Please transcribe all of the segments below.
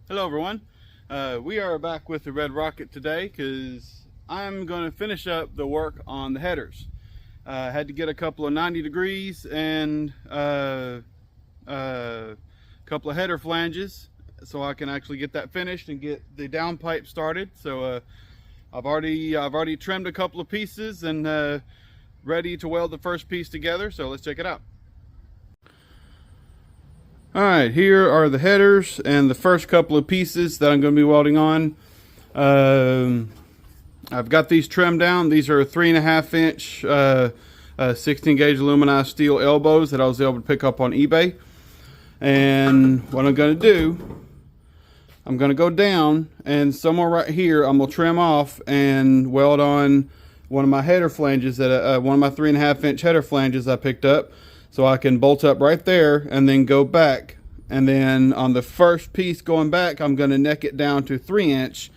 Hello everyone. We are back with the Red Rocket today because I'm going to finish up the work on the headers. I had to get a couple of 90 degrees and a couple of header flanges so I can actually get that finished and get the downpipe started. So I've already trimmed a couple of pieces and ready to weld the first piece together. So let's check it out. Alright, here are the headers and the first couple of pieces that I'm going to be welding on. I've got these trimmed down. These are 3.5 inch 16 gauge aluminized steel elbows that I was able to pick up on eBay. And what I'm going to do, I'm going to go down and somewhere right here I'm going to trim off and weld on one of my header flanges, that one of my 3.5 inch header flanges I picked up. So I can bolt up right there and then go back. And then on the first piece going back, I'm going to neck it down to 3 inch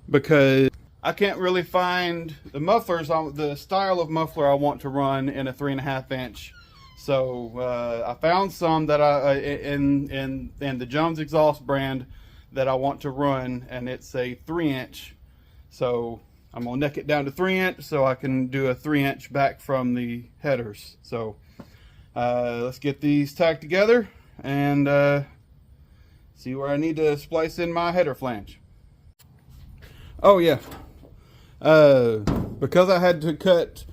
because I can't really find the mufflers, the style of muffler I want to run in a 3.5 inch. So I found some that in the Jones exhaust brand that I want to run, and it's a 3 inch. So I'm going to neck it down to 3 inch so I can do a 3 inch back from the headers. So let's get these tacked together and see where I need to splice in my header flange. Oh yeah, because I had to cut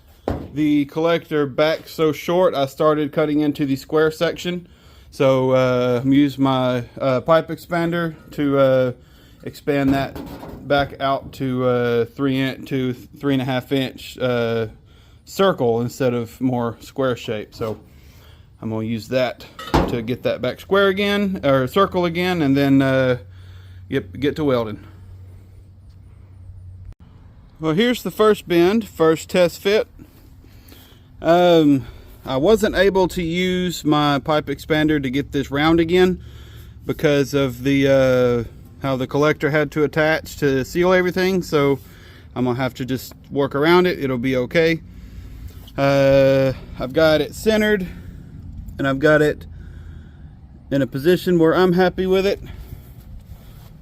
the collector back so short, I started cutting into the square section. So I'm using my pipe expander to expand that back out to 3.5 inch circle instead of more square shape. So I'm going to use that to get that back square again, or circle again, and then get to welding. Well, here's the first bend, first test fit. I wasn't able to use my pipe expander to get this round again because of the how the collector had to attach to seal everything. So I'm going to have to just work around it. It'll be okay. I've got it centered, and I've got it in a position where I'm happy with it,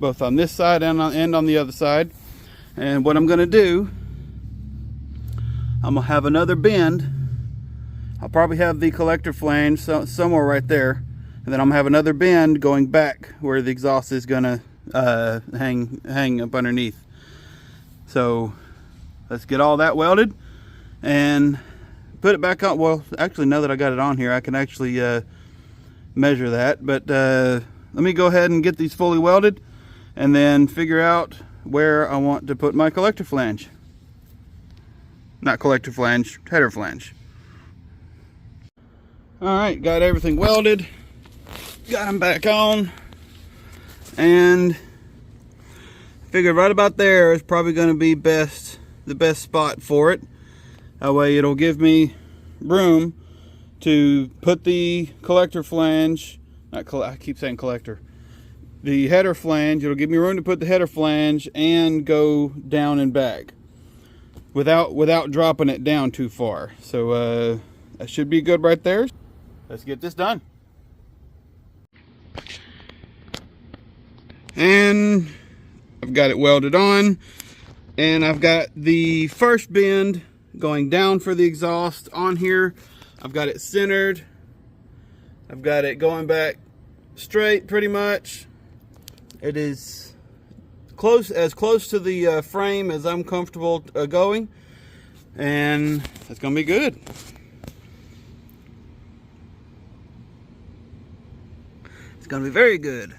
both on this side and on the other side. And what I'm going to do, I'm going to have another bend. I'll probably have the collector flange somewhere right there, and then I'm going to have another bend going back where the exhaust is going to hang up underneath. So let's get all that welded and put it back on. Well, actually, now that I got it on here, I can actually measure that. But let me go ahead and get these fully welded and then figure out where I want to put my collector flange. Not collector flange, header flange. Alright, got everything welded. Got them back on. And figured right about there is probably going to be the best spot for it. That way it'll give me room to put the collector flange, I keep saying collector, the header flange. It'll give me room to put the header flange and go down and back without dropping it down too far. So that should be good right there. Let's get this done. And I've got it welded on, and I've got the first bend going down for the exhaust on here. I've got it centered. I've got it going back straight pretty much. It is as close to the frame as I'm comfortable going, and it's gonna be good. It's gonna be very good.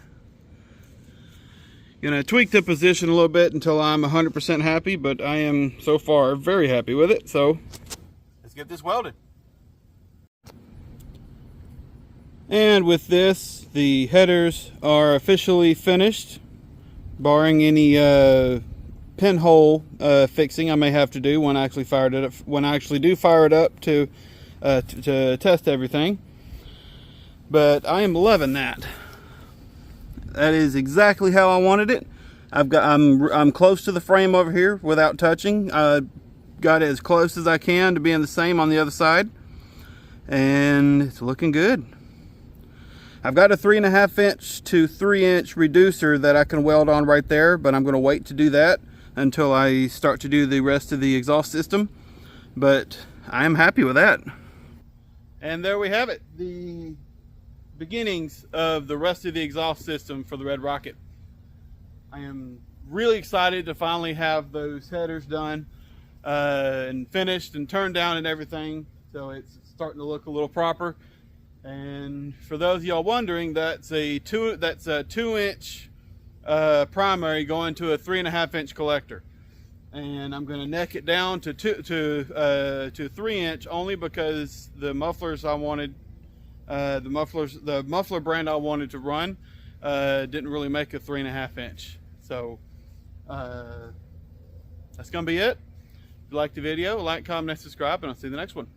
Gonna tweak the position a little bit until I'm 100% happy, but I am so far very happy with it. So let's get this welded. And with this, the headers are officially finished, barring any pinhole fixing I may have to do when I actually do fire it up to test everything. But I am loving that. That is exactly how I wanted it. I'm close to the frame over here without touching. I got it as close as I can to being the same on the other side, and it's looking good. I've got a 3.5 inch to 3 inch reducer that I can weld on right there, but I'm going to wait to do that until I start to do the rest of the exhaust system. But I am happy with that. And there we have it, the beginnings of the rest of the exhaust system for the Red Rocket. I am really excited to finally have those headers done and finished and turned down and everything, so it's starting to look a little proper. And for those of y'all wondering, that's a 2-inch primary going to a 3.5 inch collector, and I'm going to neck it down to 3 inch only because the mufflers I wanted, the muffler brand I wanted to run didn't really make a 3.5 inch. So that's going to be it. If you liked the video, like, comment, and subscribe, and I'll see you in the next one.